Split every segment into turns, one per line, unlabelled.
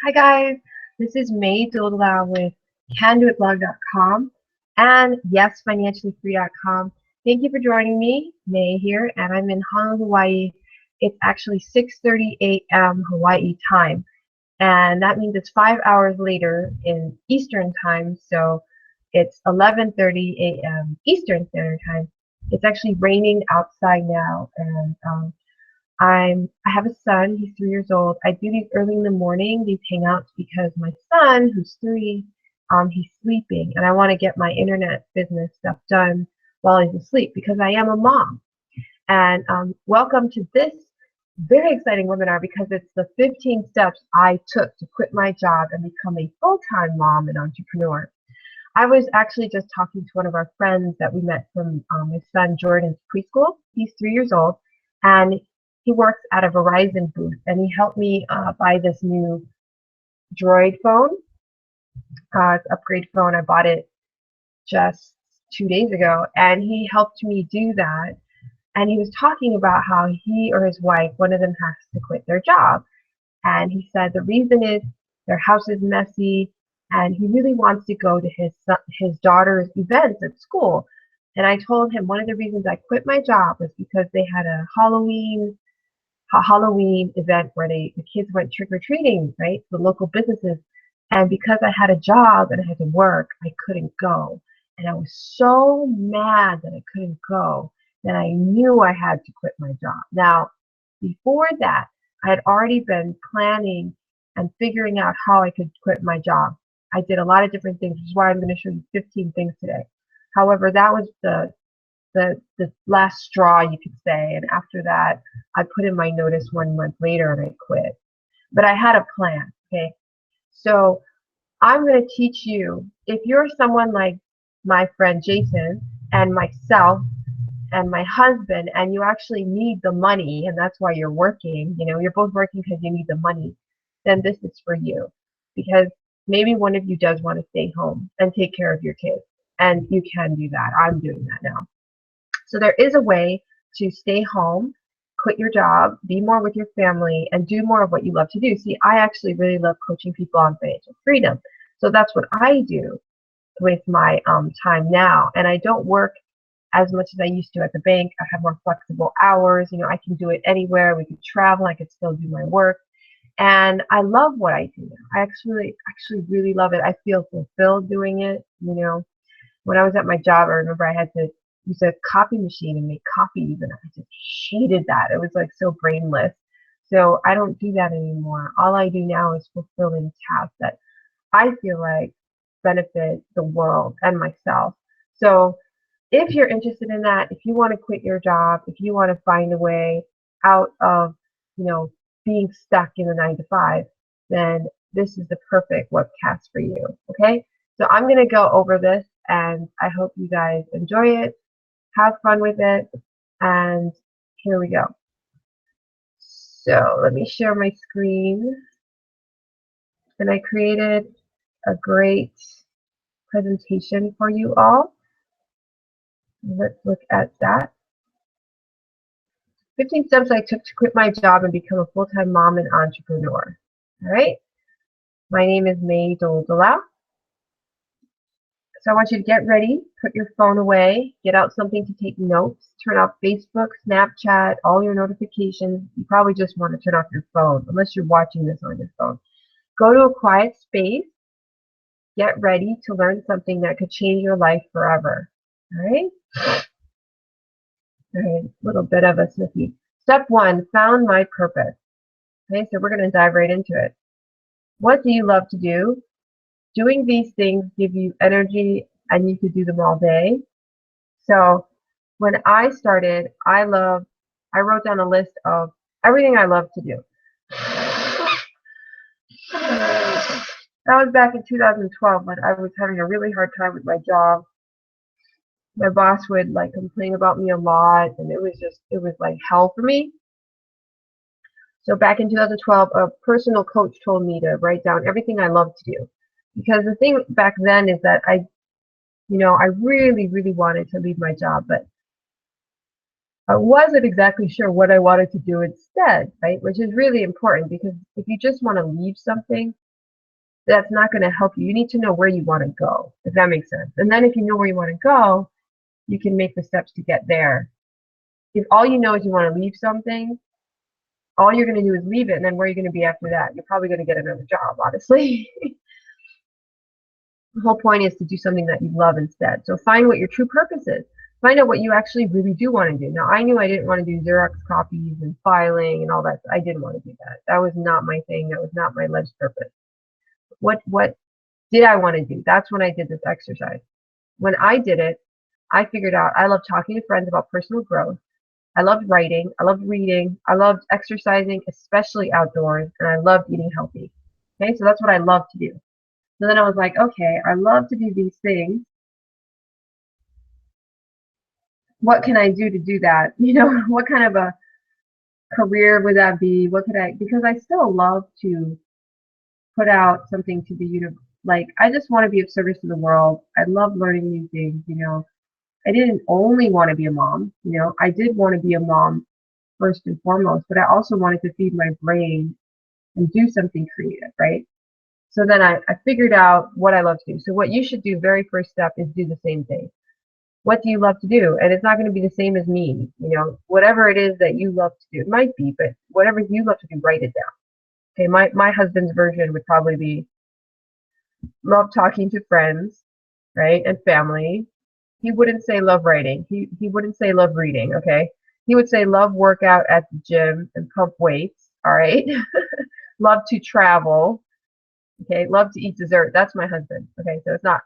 Hi guys, this is May Doldala with CanDoItBlog.com and YesFinanciallyFree.com. Thank you for joining me. May here, and I'm in Honolulu, Hawaii. It's actually 6:30 a.m. Hawaii time, and that means it's 5 hours later in Eastern time, so it's 11:30 a.m. Eastern Standard Time. It's actually raining outside now, and I have a son, he's 3 years old. I do these early in the morning, these hangouts, because my son, who's 3, he's sleeping, and I want to get my internet business stuff done while he's asleep because I am a mom. And welcome to this very exciting webinar because it's the 15 steps I took to quit my job and become a full-time mom and entrepreneur. I was actually just talking to one of our friends that we met from my son Jordan's preschool. He's 3 years old, and he works at a Verizon booth, and he helped me buy this new Droid phone, upgrade phone. I bought it just 2 days ago, and he helped me do that. And he was talking about how he or his wife, one of them has to quit their job. And he said the reason is their house is messy, and he really wants to go to his daughter's events at school. And I told him one of the reasons I quit my job was because they had a Halloween event where the kids went trick-or-treating, right? The local businesses. And because I had a job and I had to work, I couldn't go. And I was so mad that I couldn't go that I knew I had to quit my job. Now, before that, I had already been planning and figuring out how I could quit my job. I did a lot of different things, which is why I'm going to show you 15 things today. However, that was the last straw, you could say, and after that I put in my notice 1 month later and I quit. But I had a plan, okay? So I'm going to teach you, if you're someone like my friend Jason and myself and my husband, and you actually need the money, and that's why you're working, you're both working because you need the money, then this is for you. Because maybe one of you does want to stay home and take care of your kids, and you can do that. I'm doing that now. So there is a way to stay home, quit your job, be more with your family, and do more of what you love to do. See, I actually really love coaching people on financial freedom. So that's what I do with my time now. And I don't work as much as I used to at the bank. I have more flexible hours. I can do it anywhere. We can travel. I could still do my work. And I love what I do now. I actually really love it. I feel fulfilled doing it. When I was at my job, I remember I had to use a copy machine and make copies, and I just hated that. It was like so brainless. So I don't do that anymore. All I do now is fulfilling tasks that I feel like benefit the world and myself. So if you're interested in that, if you want to quit your job, if you want to find a way out of, being stuck in the 9 to 5, then this is the perfect webcast for you. Okay? So I'm going to go over this, and I hope you guys enjoy it. Have fun with it, and here we go. So let me share my screen, and I created a great presentation for you all. Let's look at that. 15 steps I took to quit my job and become a full-time mom and entrepreneur. All right, my name is May Doldala. So I want you to get ready, put your phone away, get out something to take notes, turn off Facebook, Snapchat, all your notifications. You probably just want to turn off your phone, unless you're watching this on your phone. Go to a quiet space, get ready to learn something that could change your life forever. All right? All right, a little bit of a snippy. Step 1, found my purpose. Okay, so we're going to dive right into it. What do you love to do? Doing these things give you energy, and you could do them all day. So when I started, I wrote down a list of everything I love to do. That was back in 2012 when I was having a really hard time with my job. My boss would complain about me a lot, and it was like hell for me. So back in 2012, a personal coach told me to write down everything I love to do. Because the thing back then is that I really, really wanted to leave my job, but I wasn't exactly sure what I wanted to do instead, right? Which is really important, because if you just want to leave something, that's not going to help you. You need to know where you want to go, if that makes sense. And then if you know where you want to go, you can make the steps to get there. If all you know is you want to leave something, all you're going to do is leave it, and then where are you going to be after that? You're probably going to get another job, honestly. The whole point is to do something that you love instead. So find what your true purpose is. Find out what you actually really do want to do. Now, I knew I didn't want to do Xerox copies and filing and all that. I didn't want to do that. That was not my thing. That was not my life's purpose. What did I want to do? That's when I did this exercise. When I did it, I figured out I love talking to friends about personal growth. I loved writing. I loved reading. I loved exercising, especially outdoors, and I loved eating healthy. Okay, so that's what I love to do. So then I was like, okay, I love to do these things. What can I do to do that? You know, what kind of a career would that be? What could I, because I still love to put out something to the universe. Like, I just want to be of service to the world. I love learning new things, you know. I didn't only want to be a mom, you know. I did want to be a mom first and foremost, but I also wanted to feed my brain and do something creative, right? So then I figured out what I love to do. So what you should do, very first step, is do the same thing. What do you love to do? And it's not going to be the same as me, you know. Whatever it is that you love to do, it might be, but whatever you love to do, write it down. Okay, my husband's version would probably be love talking to friends, right, and family. He wouldn't say love writing. He wouldn't say love reading, okay? He would say love workout at the gym and pump weights, all right? Love to travel, okay? Love to eat dessert. That's my husband, okay? So it's not,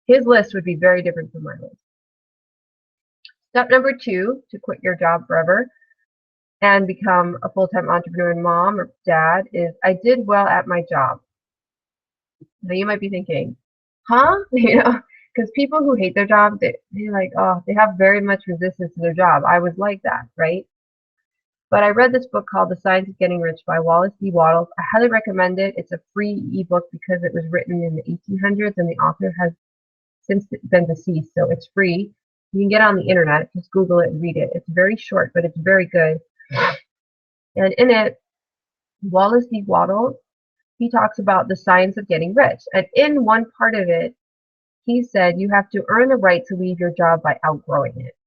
his list would be very different from my list. Step number 2 to quit your job forever and become a full-time entrepreneur and mom or dad is I did well at my job. Now you might be thinking, huh? You know, because people who hate their job, they're like, oh, they have very much resistance to their job. I was like that, right? But I read this book called The Science of Getting Rich by Wallace D. Wattles. I highly recommend it. It's a free ebook because it was written in the 1800s and the author has since been deceased, so it's free. You can get on the internet, just Google it and read it. It's very short, but it's very good. And in it, Wallace D. Wattles, he talks about the science of getting rich. And in one part of it, he said you have to earn the right to leave your job by outgrowing it.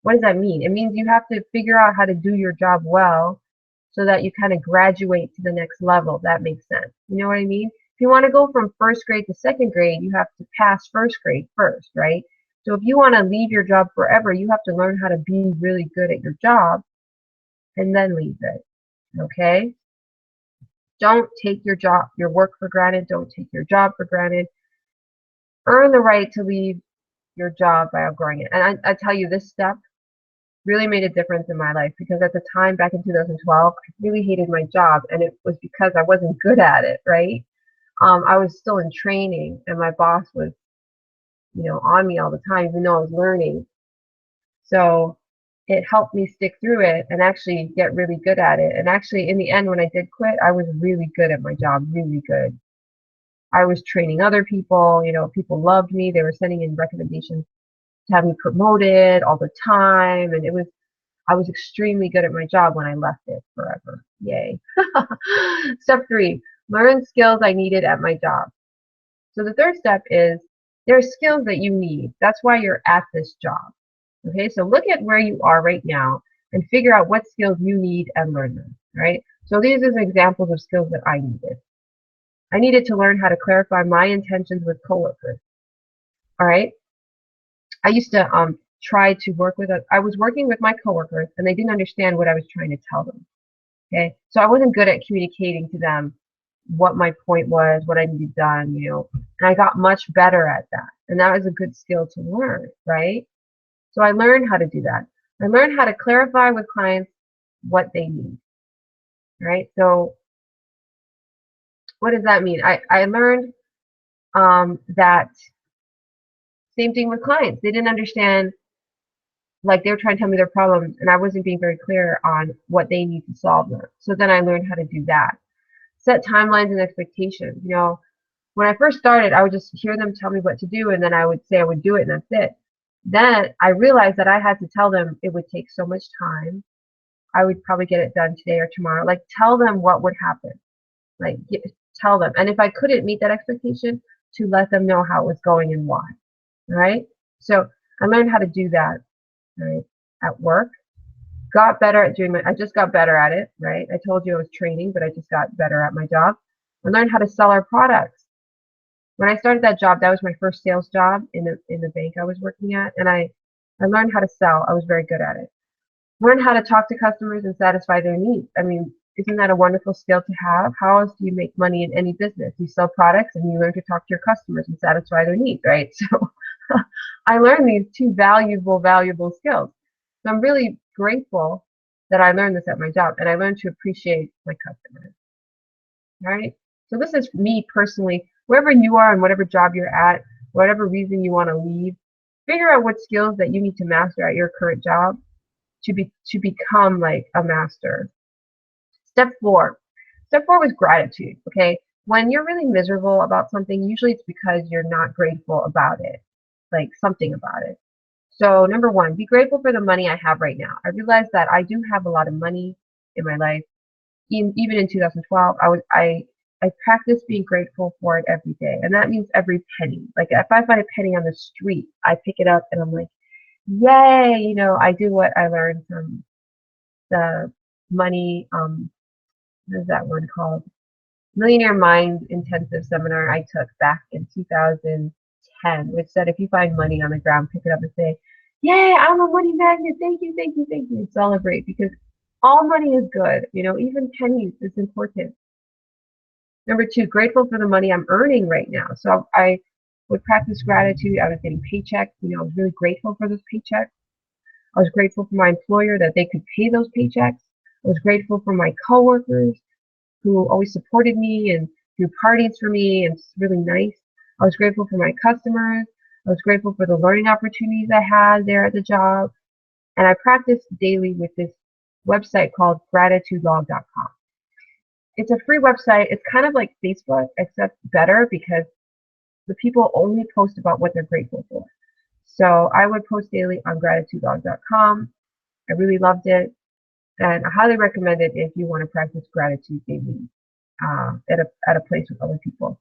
What does that mean? It means you have to figure out how to do your job well so that you kind of graduate to the next level. That makes sense. You know what I mean? If you want to go from first grade to second grade, you have to pass first grade first, right? So if you want to leave your job forever, you have to learn how to be really good at your job and then leave it. Okay? Don't take your work for granted. Don't take your job for granted. Earn the right to leave your job by outgrowing it. And I tell you, this step really made a difference in my life because at the time, back in 2012, I really hated my job, and it was because I wasn't good at it, right? I was still in training, and my boss was, you know, on me all the time, even though I was learning. So it helped me stick through it and actually get really good at it. And actually, in the end, when I did quit, I was really good at my job, really good. I was training other people, you know, people loved me. They were sending in recommendations to have me promoted all the time. And I was extremely good at my job when I left it forever. Yay. Step 3, learn skills I needed at my job. So the third step is there are skills that you need. That's why you're at this job. Okay, so look at where you are right now and figure out what skills you need and learn them, right? So these are examples of skills that I needed. I needed to learn how to clarify my intentions with coworkers. All right. I used to try to work with I was working with my coworkers and they didn't understand what I was trying to tell them. Okay. So I wasn't good at communicating to them what my point was, what I needed done, you know, and I got much better at that. And that was a good skill to learn, right? So I learned how to do that. I learned how to clarify with clients what they need, right? So what does that mean? I learned that same thing with clients. They didn't understand, like they were trying to tell me their problems and I wasn't being very clear on what they need to solve them. So then I learned how to do that. Set timelines and expectations. You know, when I first started, I would just hear them tell me what to do and then I would say I would do it and that's it. Then I realized that I had to tell them it would take so much time. I would probably get it done today or tomorrow. Like tell them what would happen. Like tell them. And if I couldn't meet that expectation, to let them know how it was going and why. Right? So I learned how to do that, right, at work. Got better at doing I just got better at it, right? I told you I was training, but I just got better at my job. I learned how to sell our products. When I started that job, that was my first sales job in the bank I was working at, and I learned how to sell. I was very good at it. Learn how to talk to customers and satisfy their needs. I mean, isn't that a wonderful skill to have? How else do you make money in any business? You sell products and you learn to talk to your customers and satisfy their needs, right? So I learned these two valuable skills. So I'm really grateful that I learned this at my job, and I learned to appreciate my customers, right? So this is me personally, wherever you are and whatever job you're at, whatever reason you want to leave, figure out what skills that you need to master at your current job to become like a master. Step 4. Step 4 was gratitude, okay? When you're really miserable about something, usually it's because you're not grateful about it, like something about it. So number 1, be grateful for the money I have right now. I realized that I do have a lot of money in my life. Even in 2012, I practiced being grateful for it every day, and that means every penny. Like if I find a penny on the street, I pick it up and I'm like, yay! You know, I do what I learned from the money. What is that one called? Millionaire Mind Intensive Seminar I took back in 2010, which said if you find money on the ground, pick it up and say, yay, I'm a money magnet. Thank you, thank you, thank you. Celebrate, because all money is good. You know, even pennies is important. Number 2, grateful for the money I'm earning right now. So I would practice gratitude. I was getting paychecks. You know, I was really grateful for those paychecks. I was grateful for my employer that they could pay those paychecks. I was grateful for my coworkers who always supported me and threw parties for me, and it's really nice. I was grateful for my customers. I was grateful for the learning opportunities I had there at the job. And I practiced daily with this website called gratitudelog.com. It's a free website. It's kind of like Facebook, except better because the people only post about what they're grateful for. So I would post daily on gratitudelog.com. I really loved it, and I highly recommend it if you want to practice gratitude daily at a place with other people.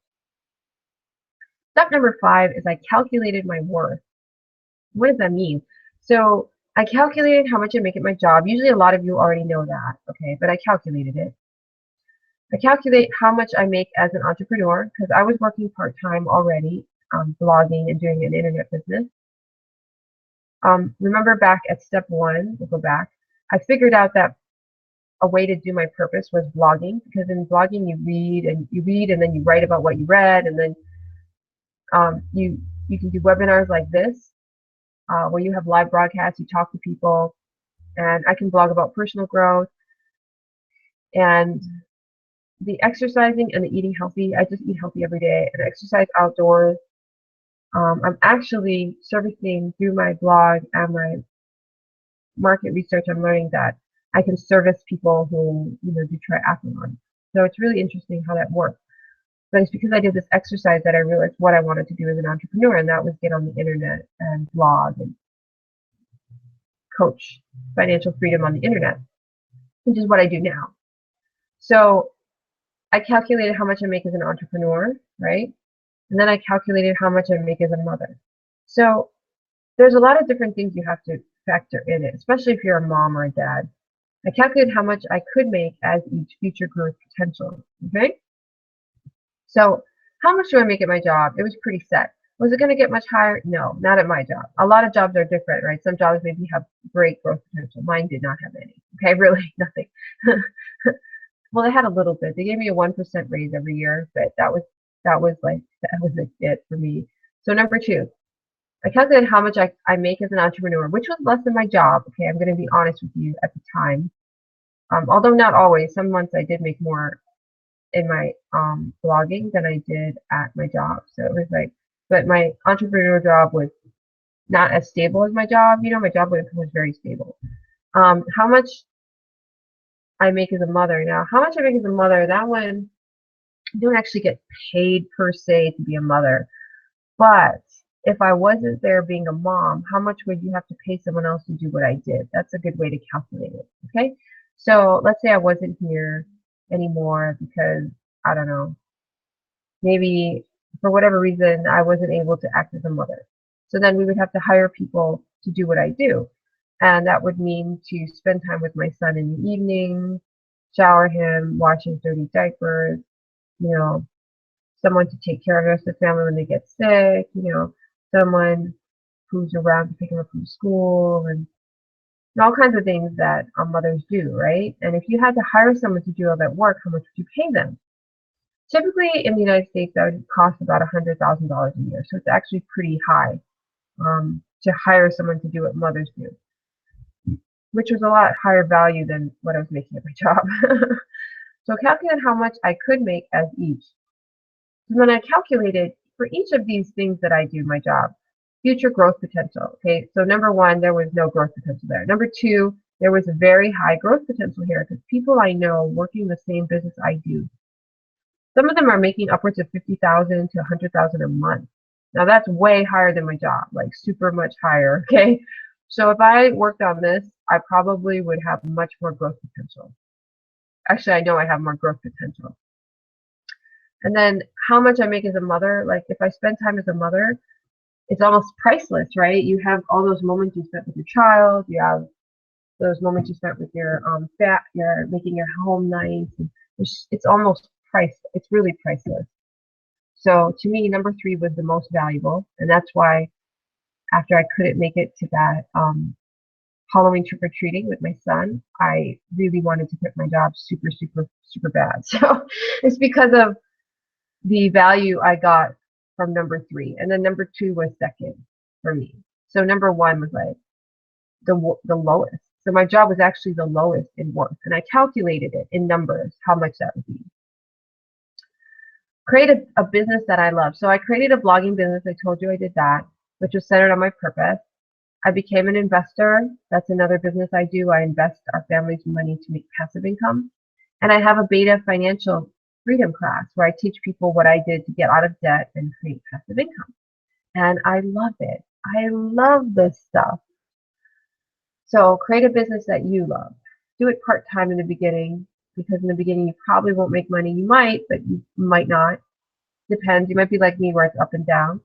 Step number 5 is I calculated my worth. What does that mean? So I calculated how much I make at my job. Usually a lot of you already know that, okay, but I calculated it. I calculate how much I make as an entrepreneur because I was working part-time already, blogging and doing an internet business. Remember back at step 1, we'll go back, I figured out that a way to do my purpose was blogging, because in blogging you read and then you write about what you read, and then you can do webinars like this where you have live broadcasts, you talk to people, and I can blog about personal growth and the exercising and the eating healthy. I just eat healthy every day and exercise outdoors. I'm actually servicing through my blog and my market research. I'm learning that I can service people who do triathlon. So it's really interesting how that works. But it's because I did this exercise that I realized what I wanted to do as an entrepreneur, and that was get on the internet and blog and coach financial freedom on the internet, which is what I do now. So I calculated how much I make as an entrepreneur, right? And then I calculated how much I make as a mother. So there's a lot of different things you have to factor in it, especially if you're a mom or a dad. I calculated how much I could make as each future growth potential, okay? So how much do I make at my job? It was pretty set. Was it going to get much higher? No, not at my job. A lot of jobs are different, right? Some jobs maybe have great growth potential. Mine did not have any, okay? Really, nothing. Well, they had a little bit. They gave me a 1% raise every year, but that was it for me. So number 2, I calculated how much I make as an entrepreneur, which was less than my job. Okay, I'm going to be honest with you at the time. Although not always. Some months I did make more in my blogging than I did at my job. So it was like, but my entrepreneur job was not as stable as my job. My job was very stable. How much I make as a mother. Now, how much I make as a mother, that one, I don't actually get paid per se to be a mother. But if I wasn't there being a mom, how much would you have to pay someone else to do what I did? That's a good way to calculate it, okay? So let's say I wasn't here anymore because, I don't know, maybe for whatever reason I wasn't able to act as a mother. So then we would have to hire people to do what I do. And that would mean to spend time with my son in the evening, shower him, wash his dirty diapers, you know, someone to take care of the rest of the family when they get sick, someone who's around to pick them up from school and all kinds of things that mothers do, right? And if you had to hire someone to do all that work, how much would you pay them? Typically in the United States, that would cost about $100,000 a year. So it's actually pretty high to hire someone to do what mothers do, which was a lot higher value than what I was making at my job. So calculate how much I could make as each. And then I calculated for each of these things that I do, my job, future growth potential. Okay, so number one, there was no growth potential there. Number two, there was a very high growth potential here because people I know working the same business I do, some of them are making upwards of 50,000 to 100,000 a month. Now that's way higher than my job, like super much higher. Okay, so if I worked on this, I probably would have much more growth potential. Actually, I know I have more growth potential. And then how much I make as a mother, like if I spend time as a mother, it's almost priceless, right? You have all those moments you spent with your child, you have those moments you spent with your you're making your home nice. It's almost it's really priceless. So to me, number three was the most valuable, and that's why after I couldn't make it to that Halloween trick-or-treating with my son, I really wanted to quit my job super, super, super bad. So it's because of the value I got from number three. And then number two was second for me. So number one was like the lowest. So my job was actually the lowest in worth. And I calculated it in numbers, how much that would be. Create a business that I love. So I created a blogging business. I told you I did that, which was centered on my purpose. I became an investor. That's another business I do. I invest our family's money to make passive income. And I have a beta financial freedom class where I teach people what I did to get out of debt and create passive income. And I love it. I love this stuff. So create a business that you love. Do it part-time in the beginning, because in the beginning you probably won't make money. You might, but you might not. Depends. You might be like me where it's up and down.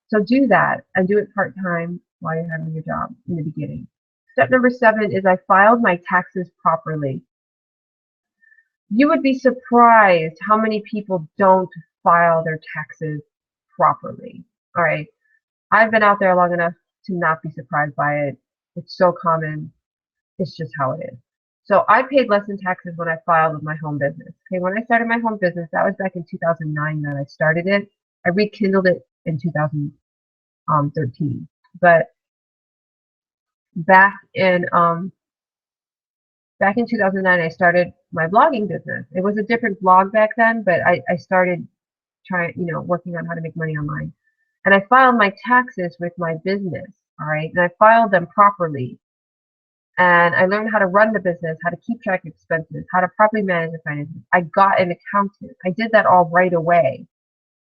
So do that and do it part-time while you're having your job in the beginning. Step number 7 is I filed my taxes properly. You would be surprised how many people don't file their taxes properly. All right. I've been out there long enough to not be surprised by it. It's so common. It's just how it is. So I paid less in taxes when I filed with my home business. Okay, when I started my home business, that was back in 2009 that I started it. I rekindled it in 2013. But back in 2009, I started my blogging business. It was a different blog back then, but I started working on how to make money online. And I filed my taxes with my business, all right? And I filed them properly. And I learned how to run the business, how to keep track of expenses, how to properly manage the finances. I got an accountant. I did that all right away.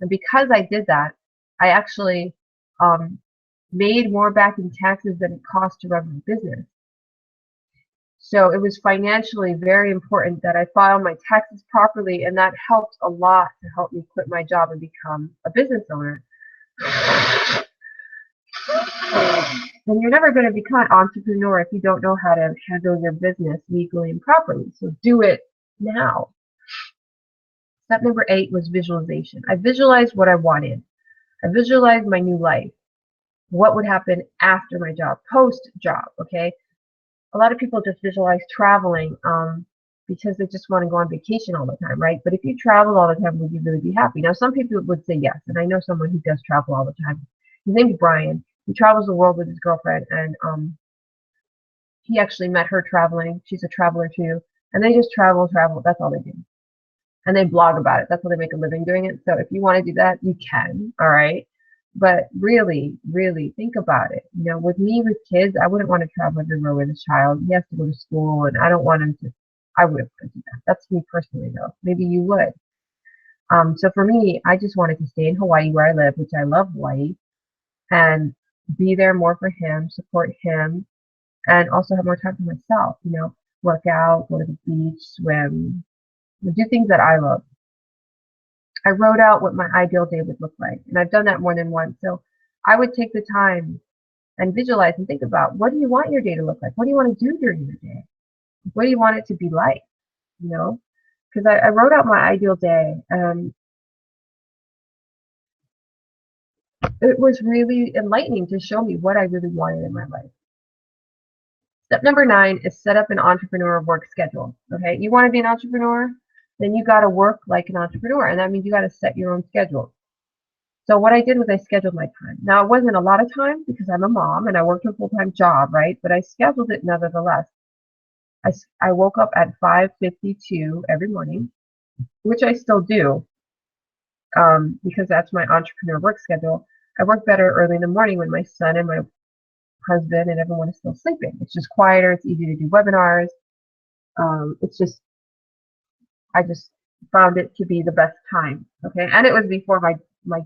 And because I did that, I actually made more back in taxes than it cost to run my business. So it was financially very important that I filed my taxes properly, and that helped a lot to help me quit my job and become a business owner. And you're never going to become an entrepreneur if you don't know how to handle your business legally and properly. So do it now. Step number 8 was visualization. I visualized what I wanted. I visualized my new life. What would happen after my job, post-job, okay? A lot of people just visualize traveling because they just want to go on vacation all the time, right? But if you travel all the time, would you really be happy? Now, some people would say yes, and I know someone who does travel all the time. His name's Brian. He travels the world with his girlfriend, and he actually met her traveling. She's a traveler too, and they just travel. That's all they do, and they blog about it. That's how they make a living doing it. So if you want to do that, you can. All right, but really, really think about it. You know, with me with kids, I wouldn't want to travel everywhere with a child. He has to go to school, and I don't want him to. I wouldn't want to do that. That's me personally, though. Maybe you would. So for me, I just wanted to stay in Hawaii where I live, which I love Hawaii, and be there more for him, support him, and also have more time for myself, you know, work out, go to the beach, swim, do things that I love. I wrote out what my ideal day would look like. And I've done that more than once. So I would take the time and visualize and think about, what do you want your day to look like? What do you want to do during your day? What do you want it to be like? You know, because I wrote out my ideal day, and it was really enlightening to show me what I really wanted in my life. Step number 9 is set up an entrepreneur work schedule. Okay, you want to be an entrepreneur, then you got to work like an entrepreneur, and that means you got to set your own schedule. So what I did was I scheduled my time. Now, it wasn't a lot of time because I'm a mom and I worked a full-time job, right? But I scheduled it nevertheless. I woke up at 5:52 every morning, which I still do, because that's my entrepreneur work schedule. I work better early in the morning when my son and my husband and everyone is still sleeping. It's just quieter. It's easy to do webinars. It's just, I just found it to be the best time. Okay, and it was before my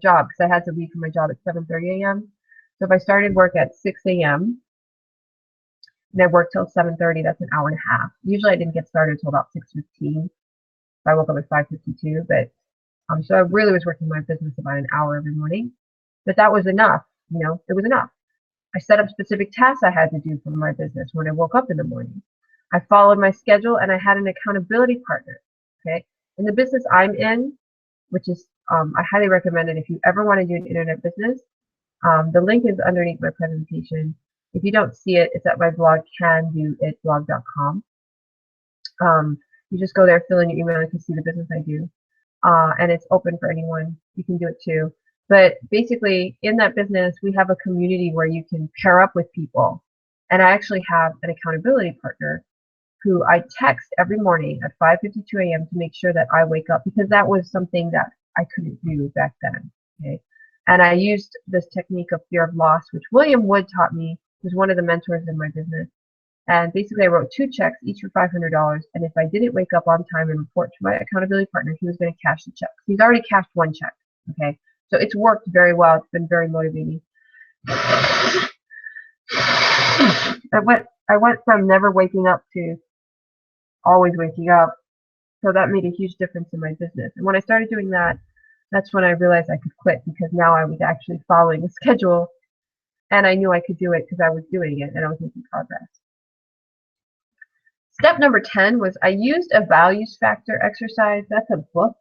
job, because I had to leave for my job at 7:30 a.m. So if I started work at 6 a.m. and I worked till 7:30, that's an hour and a half. Usually I didn't get started until about 6:15. I woke up at 5:52, but so I really was working my business about an hour every morning. But that was enough, it was enough. I set up specific tasks I had to do for my business when I woke up in the morning. I followed my schedule, and I had an accountability partner. Okay, in the business I'm in, which is, I highly recommend it if you ever want to do an internet business. The link is underneath my presentation. If you don't see it, it's at my blog, candoitblog.com. You just go there, fill in your email, you can see the business I do. And it's open for anyone. You can do it too. But basically, in that business, we have a community where you can pair up with people. And I actually have an accountability partner who I text every morning at 5:52 a.m. to make sure that I wake up, because that was something that I couldn't do back then. Okay, and I used this technique of fear of loss, which William Wood taught me, who's one of the mentors in my business. And basically, I wrote 2 checks, each for $500. And if I didn't wake up on time and report to my accountability partner, he was going to cash the check. He's already cashed 1 check. Okay, so it's worked very well. It's been very motivating. I went from never waking up to always waking up. So that made a huge difference in my business. And when I started doing that, that's when I realized I could quit, because now I was actually following a schedule, and I knew I could do it because I was doing it and I was making progress. Step number 10 was I used a values factor exercise. That's a book.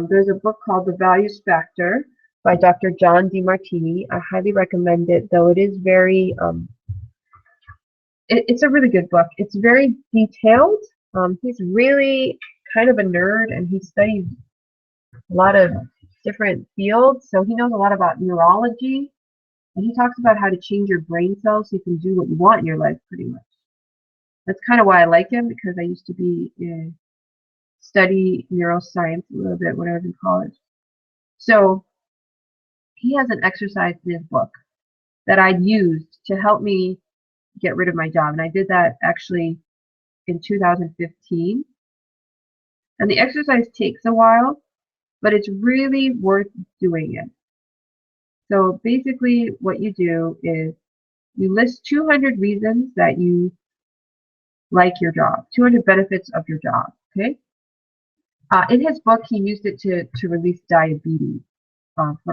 There's a book called The Values Factor by Dr. John Demartini. I highly recommend it, though it is very, it's a really good book. It's very detailed. He's really kind of a nerd, and he studies a lot of different fields. So he knows a lot about neurology, and he talks about how to change your brain cells so you can do what you want in your life, pretty much. That's kind of why I like him, because I used to study neuroscience a little bit when I was in college. So he has an exercise in his book that I used to help me get rid of my job. And I did that actually in 2015. And the exercise takes a while, but it's really worth doing it. So basically what you do is you list 200 reasons that you like your job, 200 benefits of your job, okay? In his book, he used it to release diabetes.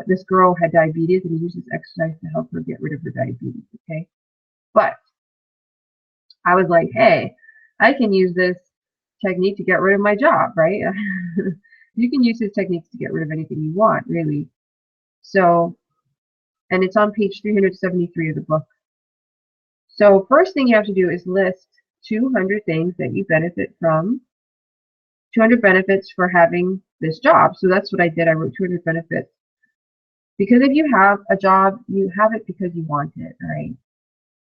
This girl had diabetes, and he used this exercise to help her get rid of her diabetes, okay? But I was like, hey, I can use this technique to get rid of my job, right? You can use his techniques to get rid of anything you want, really. So, and it's on page 373 of the book. So first thing you have to do is list 200 things that you benefit from, 200 benefits for having this job. So that's what I did. I wrote 200 benefits. Because if you have a job, you have it because you want it, right?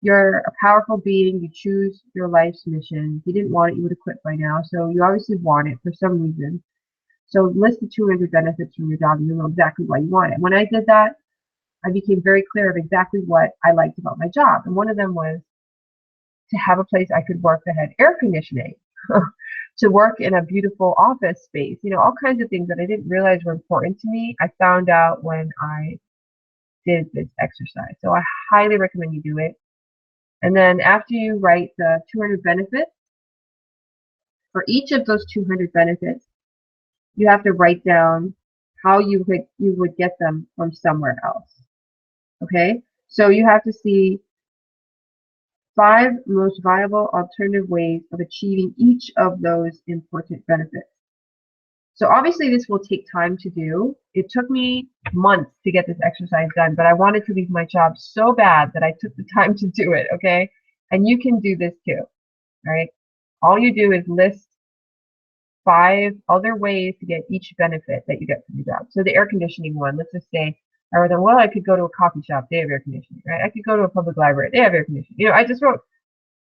You're a powerful being. You choose your life's mission. If you didn't want it, you would have quit by now. So you obviously want it for some reason. So list the 200 benefits from your job, and you'll know exactly why you want it. When I did that, I became very clear of exactly what I liked about my job. And one of them was to have a place I could work that had air conditioning, to work in a beautiful office space, all kinds of things that I didn't realize were important to me. I found out when I did this exercise. So I highly recommend you do it. And then after you write the 200 benefits, for each of those 200 benefits, you have to write down how you would get them from somewhere else. Okay? So you have to see 5 most viable alternative ways of achieving each of those important benefits. So obviously this will take time to do. It took me months to get this exercise done, but I wanted to leave my job so bad that I took the time to do it, okay? And you can do this too, all right? All you do is list 5 other ways to get each benefit that you get from your job. So the air conditioning one, let's just say, I thought, well, I could go to a coffee shop, they have air conditioning, right? I could go to a public library, they have air conditioning. You know, I just wrote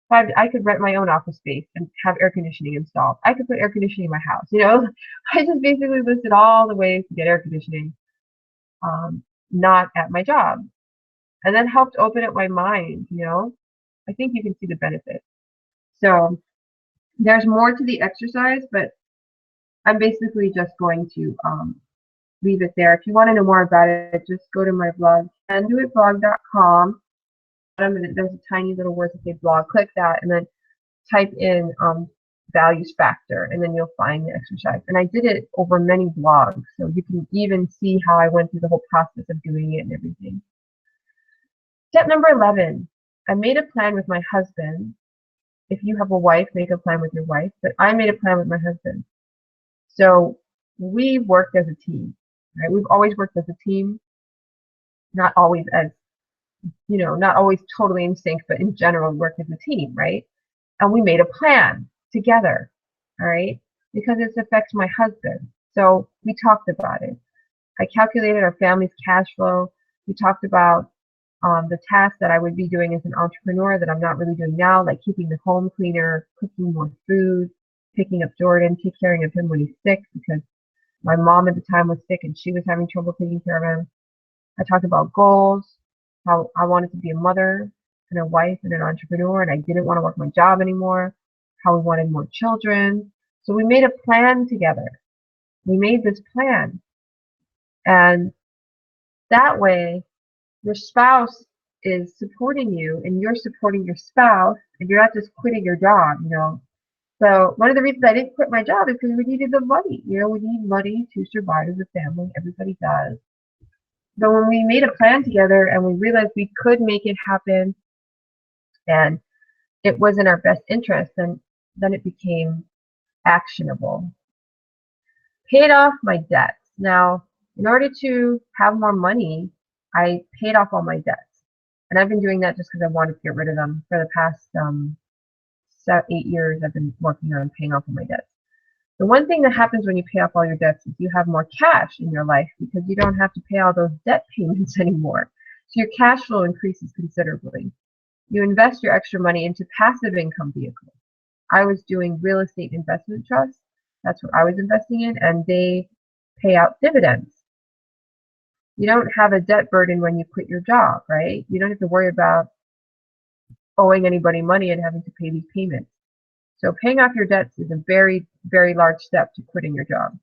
5, I could rent my own office space and have air conditioning installed. I could put air conditioning in my house, you know? I just basically listed all the ways to get air conditioning, not at my job. And that helped open up my mind, you know? I think you can see the benefit. So there's more to the exercise, but I'm basically just going to leave it there. If you want to know more about it, just go to my blog, candoitblog.com. There's a tiny little word that say blog. Click that and then type in values factor, and then you'll find the exercise. And I did it over many blogs, so you can even see how I went through the whole process of doing it and everything. Step number 11, I made a plan with my husband. If you have a wife, make a plan with your wife, but I made a plan with my husband. So we worked as a team, right? We've always worked as a team, not always as, you know, not always totally in sync, but in general, work as a team, right? And we made a plan together, all right? Because this affects my husband. So we talked about it. I calculated our family's cash flow. We talked about the tasks that I would be doing as an entrepreneur that I'm not really doing now, like keeping the home cleaner, cooking more food, picking up Jordan, take care of him when he's sick, because my mom at the time was sick and she was having trouble taking care of him. I talked about goals, how I wanted to be a mother and a wife and an entrepreneur, and I didn't want to work my job anymore, how we wanted more children. So we made a plan together. We made this plan. And that way, your spouse is supporting you and you're supporting your spouse, and you're not just quitting your job, you know. So one of the reasons I didn't quit my job is because we needed the money. You know, we need money to survive as a family. Everybody does. But when we made a plan together and we realized we could make it happen and it was in our best interest, then it became actionable. Paid off my debts. Now, in order to have more money, I paid off all my debts. And I've been doing that just because I wanted to get rid of them. For the past 8 years, I've been working on paying off all my debts. The one thing that happens when you pay off all your debts is you have more cash in your life because you don't have to pay all those debt payments anymore. So your cash flow increases considerably. You invest your extra money into passive income vehicles. I was doing real estate investment trusts. That's what I was investing in, and they pay out dividends. You don't have a debt burden when you quit your job, right? You don't have to worry about owing anybody money and having to pay these payments. So paying off your debts is a very, very large step to quitting your job.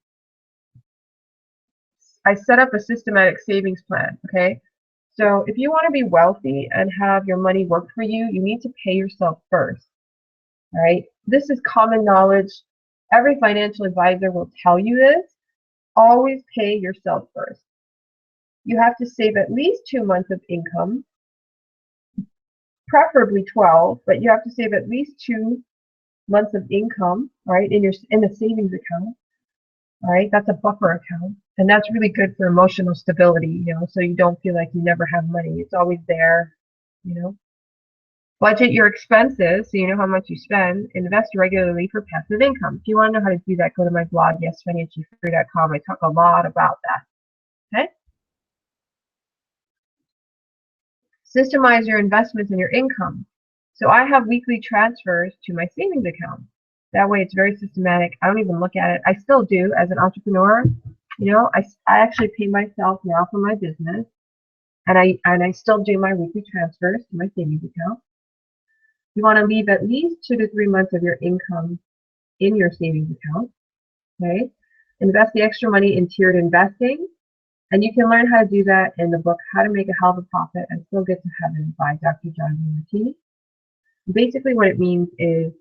I set up a systematic savings plan, okay? So if you want to be wealthy and have your money work for you, you need to pay yourself first, all right? This is common knowledge. Every financial advisor will tell you this. Always pay yourself first. You have to save at least 2 months of income, preferably 12, but you have to save at least 2 months of income, right, in the savings account, all right? That's a buffer account, and that's really good for emotional stability, you know, so you don't feel like you never have money. It's always there, you know. Budget your expenses so you know how much you spend. Invest regularly for passive income. If you want to know how to do that, go to my blog, yesfinanciallyfree.com. I talk a lot about that, okay? Systemize your investments and your income. So I have weekly transfers to my savings account. That way it's very systematic. I don't even look at it. I still do as an entrepreneur. You know, I actually pay myself now for my business, and I still do my weekly transfers to my savings account. You want to leave at least 2 to 3 months of your income in your savings account, okay? Invest the extra money in tiered investing, and you can learn how to do that in the book, How to Make a Hell of a Profit and Still Get to Heaven by Dr. John Demartini. Basically what it means is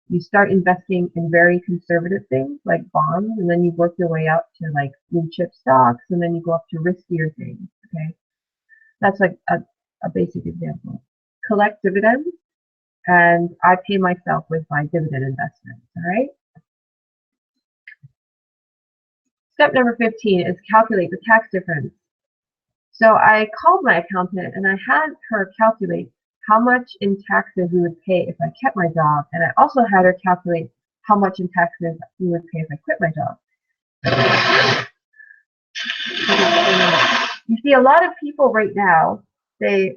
You start investing in very conservative things like bonds, and then you work your way up to like blue chip stocks, and then you go up to riskier things. Okay, that's like a basic example. Collect dividends, and I pay myself with my dividend investments. All right. Step number 15 is calculate the tax difference. So I called my accountant and I had her calculate how much in taxes we would pay if I kept my job, and I also had her calculate how much in taxes we would pay if I quit my job. You see, a lot of people right now, they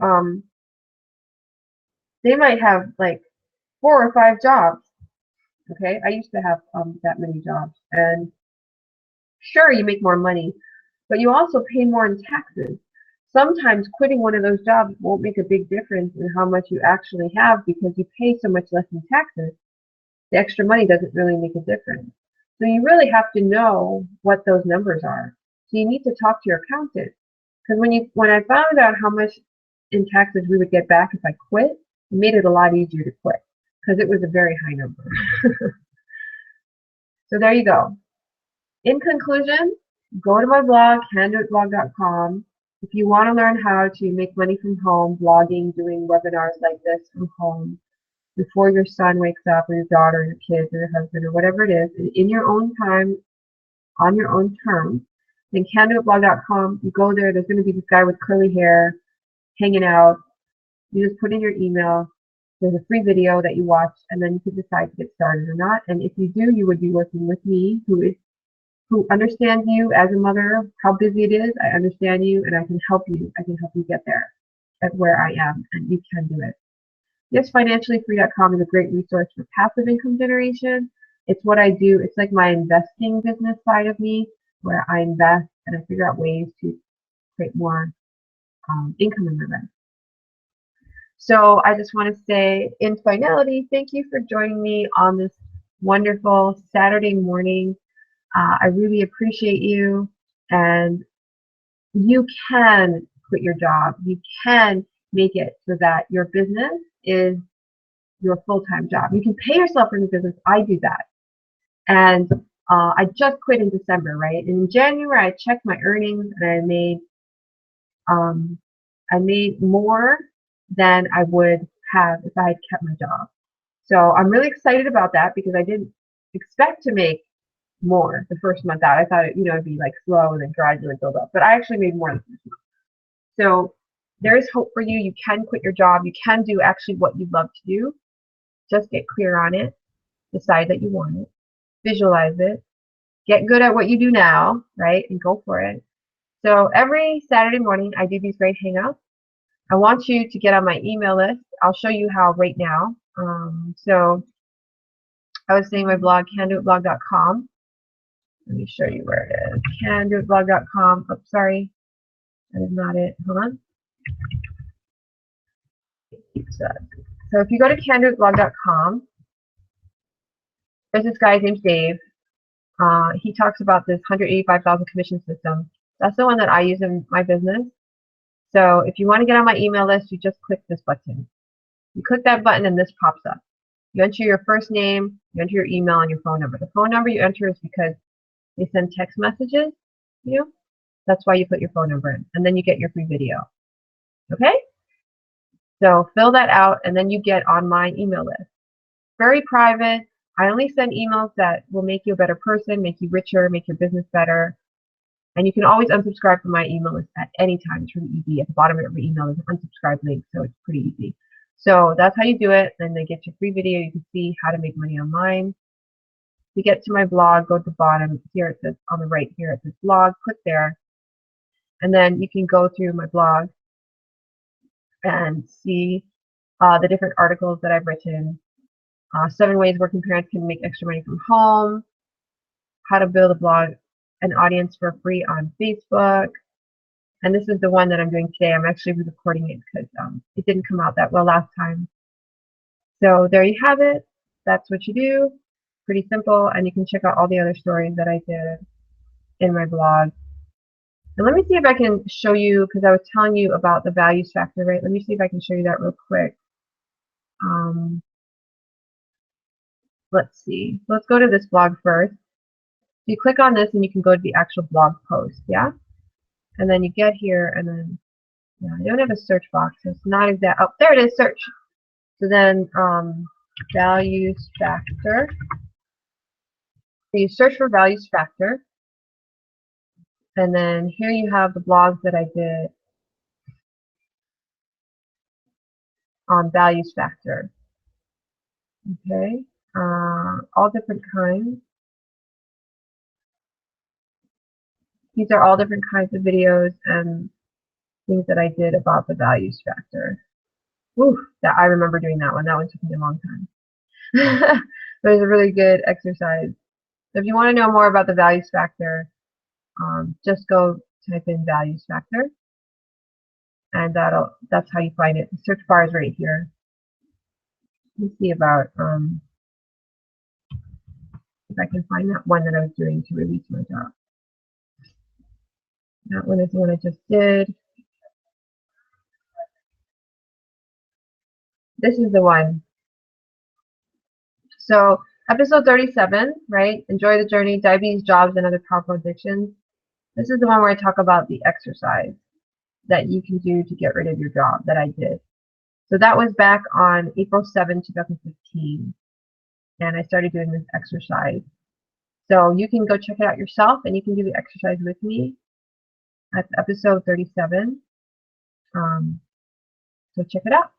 might have like 4 or 5 jobs. Okay, I used to have that many jobs, and sure, you make more money, but you also pay more in taxes. Sometimes quitting one of those jobs won't make a big difference in how much you actually have because you pay so much less in taxes. The extra money doesn't really make a difference. So you really have to know what those numbers are. So you need to talk to your accountant. Because when I found out how much in taxes we would get back if I quit, it made it a lot easier to quit because it was a very high number. So there you go. In conclusion, go to my blog, candoitblog.com. If you want to learn how to make money from home, blogging, doing webinars like this from home, before your son wakes up, or your daughter, or your kids, or your husband, or whatever it is, in your own time, on your own terms, then candoitblog.com, you go there, there's going to be this guy with curly hair hanging out. You just put in your email. There's a free video that you watch, and then you can decide to get started or not. And if you do, you would be working with me, who understands you as a mother, how busy it is. I understand you, and I can help you. I can help you get there at where I am, and you can do it. YesFinanciallyFree.com is a great resource for passive income generation. It's what I do. It's like my investing business side of me, where I invest and I figure out ways to create more income in my life. So I just want to say, in finality, thank you for joining me on this wonderful Saturday morning. I really appreciate you, and you can quit your job. You can make it so that your business is your full-time job. You can pay yourself for your business. I do that. And I just quit in December, right? And in January, I checked my earnings, and I made more than I would have if I had kept my job. So I'm really excited about that because I didn't expect to make more the first month out. I thought it'd be like slow and then gradually build up. But I actually made more the first month. So there is hope for you. You can quit your job. You can do actually what you love to do. Just get clear on it. Decide that you want it. Visualize it. Get good at what you do now, right? And go for it. So every Saturday morning, I do these great hangouts. I want you to get on my email list. I'll show you how right now. So I was saying my blog, candoitblog.com. Let me show you where it is. Candoitblog.com. Oh, sorry. That is not it. Hold on. So if you go to candoitblog.com, there's this guy named Dave. He talks about this 185,000 commission system. That's the one that I use in my business. So if you want to get on my email list, you just click this button. You click that button and this pops up. You enter your first name, you enter your email, and your phone number. The phone number you enter is because they send text messages to you. That's why you put your phone number in. And then you get your free video. Okay? So fill that out, and then you get on my email list. Very private. I only send emails that will make you a better person, make you richer, make your business better. And you can always unsubscribe from my email list at any time. It's really easy. At the bottom of every email, there's an unsubscribe link, so it's pretty easy. So that's how you do it. Then they get your free video. You can see how to make money online. You get to my blog, go to the bottom. Here it says, on the right here, it says blog. Click there. And then you can go through my blog and see the different articles that I've written. 7 ways working parents can make extra money from home. How to build a blog, an audience for free on Facebook. And this is the one that I'm doing today. I'm actually recording it because it didn't come out that well last time. So there you have it. That's what you do. Pretty simple. And you can check out all the other stories that I did in my blog. And let me see if I can show you, because I was telling you about the values factor, right? Let me see if I can show you that real quick. let's see. Let's go to this blog first. You click on this and you can go to the actual blog post, yeah? And then you get here and then, yeah, I don't have a search box, so it's not exact. Oh, there it is, search. So then, values factor. So you search for values factor. And then here you have the blogs that I did on values factor. Okay, all different kinds. These are all different kinds of videos and things that I did about the values factor. Ooh, that I remember doing that one. That one took me a long time. But it's a really good exercise. So if you want to know more about the values factor, just go type in values factor, and that's how you find it. The search bar is right here. Let me see about if I can find that one that I was doing to release my job. That one is the one I just did. This is the one. So episode 37, right? Enjoy the journey, diabetes, jobs, and other powerful addictions. This is the one where I talk about the exercise that you can do to get rid of your job that I did. So that was back on April 7, 2015. And I started doing this exercise. So you can go check it out yourself and you can do the exercise with me. That's episode 37. So check it out.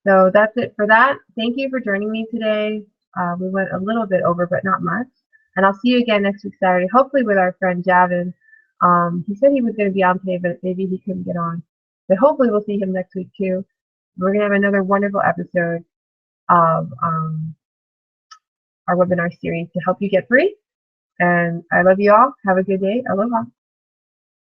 So that's it for that. Thank you for joining me today. We went a little bit over, but not much. And I'll see you again next week Saturday, hopefully with our friend Javin. He said he was going to be on today, but maybe he couldn't get on. But hopefully we'll see him next week too. We're going to have another wonderful episode of our webinar series to help you get free. And I love you all. Have a good day. Aloha.